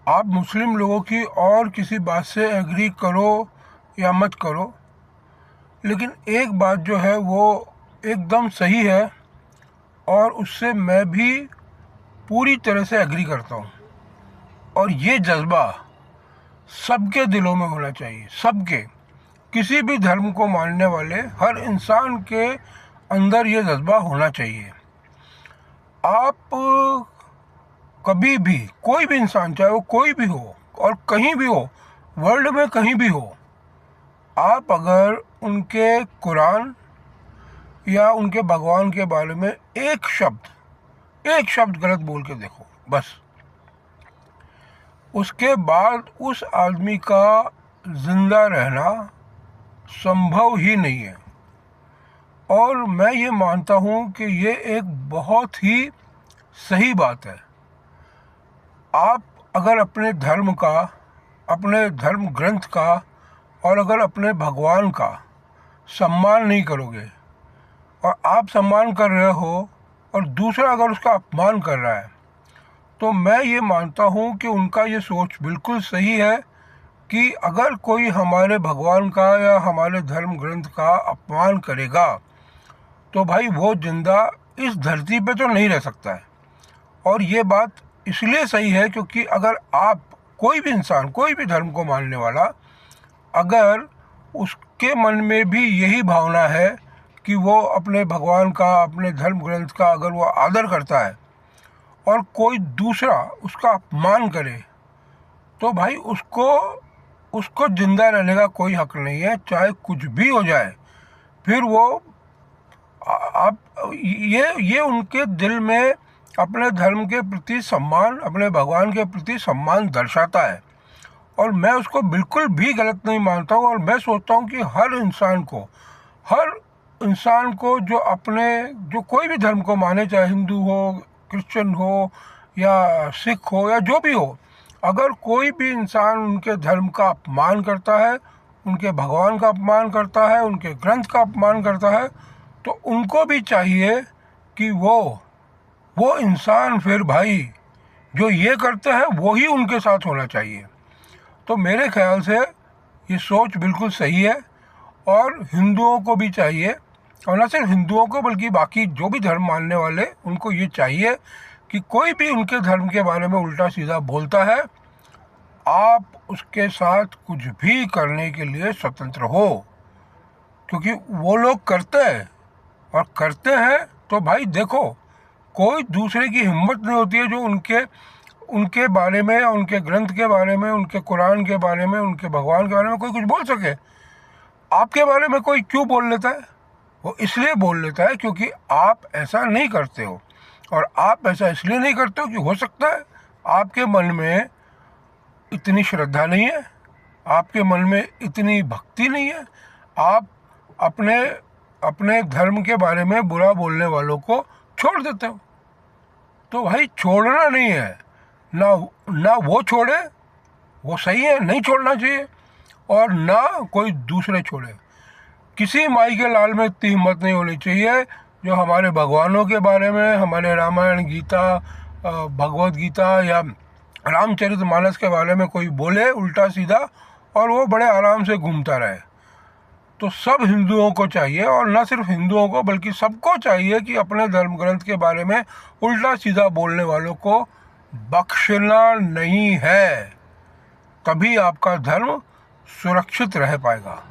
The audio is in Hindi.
आप मुस्लिम लोगों की और किसी बात से एग्री करो या मत करो, लेकिन एक बात जो है वो एकदम सही है और उससे मैं भी पूरी तरह से एग्री करता हूँ। और ये जज्बा सबके दिलों में होना चाहिए, सबके, किसी भी धर्म को मानने वाले हर इंसान के अंदर ये जज्बा होना चाहिए। आप कभी भी, कोई भी इंसान, चाहे वो कोई भी हो और कहीं भी हो, वर्ल्ड में कहीं भी हो, आप अगर उनके कुरान या उनके भगवान के बारे में एक शब्द गलत बोल के देखो, बस उसके बाद उस आदमी का जिंदा रहना संभव ही नहीं है। और मैं ये मानता हूँ कि ये एक बहुत ही सही बात है। आप अगर अपने धर्म का, अपने धर्म ग्रंथ का और अगर अपने भगवान का सम्मान नहीं करोगे और आप सम्मान कर रहे हो और दूसरा अगर उसका अपमान कर रहा है, तो मैं ये मानता हूँ कि उनका ये सोच बिल्कुल सही है कि अगर कोई हमारे भगवान का या हमारे धर्म ग्रंथ का अपमान करेगा तो भाई वो जिंदा इस धरती पे तो नहीं रह सकता है। और ये बात इसलिए सही है क्योंकि अगर आप, कोई भी इंसान, कोई भी धर्म को मानने वाला, अगर उसके मन में भी यही भावना है कि वो अपने भगवान का, अपने धर्म ग्रंथ का अगर वो आदर करता है और कोई दूसरा उसका अपमान करे, तो भाई उसको जिंदा रहने का कोई हक नहीं है, चाहे कुछ भी हो जाए। फिर वो आप ये उनके दिल में अपने धर्म के प्रति सम्मान, अपने भगवान के प्रति सम्मान दर्शाता है। और मैं उसको बिल्कुल भी गलत नहीं मानता हूँ। और मैं सोचता हूँ कि हर इंसान को जो कोई भी धर्म को माने, चाहे हिंदू हो, क्रिश्चियन हो या सिख हो या जो भी हो, अगर कोई भी इंसान उनके धर्म का अपमान करता है, उनके भगवान का अपमान करता है, उनके ग्रंथ का अपमान करता है, तो उनको भी चाहिए कि वो इंसान, फिर भाई जो ये करते हैं वो ही उनके साथ होना चाहिए। तो मेरे ख्याल से ये सोच बिल्कुल सही है। और हिंदुओं को भी चाहिए, और न सिर्फ हिंदुओं को बल्कि बाकी जो भी धर्म मानने वाले, उनको ये चाहिए कि कोई भी उनके धर्म के बारे में उल्टा सीधा बोलता है, आप उसके साथ कुछ भी करने के लिए स्वतंत्र हो। क्योंकि वो लोग करते हैं, और करते हैं तो भाई देखो, कोई दूसरे की हिम्मत नहीं होती है जो उनके बारे में, उनके ग्रंथ के बारे में, उनके कुरान के बारे में, उनके भगवान के बारे में कोई कुछ बोल सके। आपके बारे में कोई क्यों बोल लेता है? वो इसलिए बोल लेता है क्योंकि आप ऐसा नहीं करते हो। और आप ऐसा इसलिए नहीं करते हो कि हो सकता है आपके मन में इतनी श्रद्धा नहीं है, आपके मन में इतनी भक्ति नहीं है, आप अपने धर्म के बारे में बुरा बोलने वालों को छोड़ देते हो। तो भाई छोड़ना नहीं है, ना वो छोड़े, वो सही है, नहीं छोड़ना चाहिए, और ना कोई दूसरे छोड़े। किसी माई के लाल में इतनी हिम्मत नहीं होनी चाहिए जो हमारे भगवानों के बारे में, हमारे रामायण, गीता, भगवत गीता या रामचरितमानस के बारे में कोई बोले उल्टा सीधा और वो बड़े आराम से घूमता रहे। तो सब हिंदुओं को चाहिए, और न सिर्फ हिंदुओं को बल्कि सबको चाहिए कि अपने धर्म ग्रंथ के बारे में उल्टा सीधा बोलने वालों को बख्शना नहीं है। तभी आपका धर्म सुरक्षित रह पाएगा।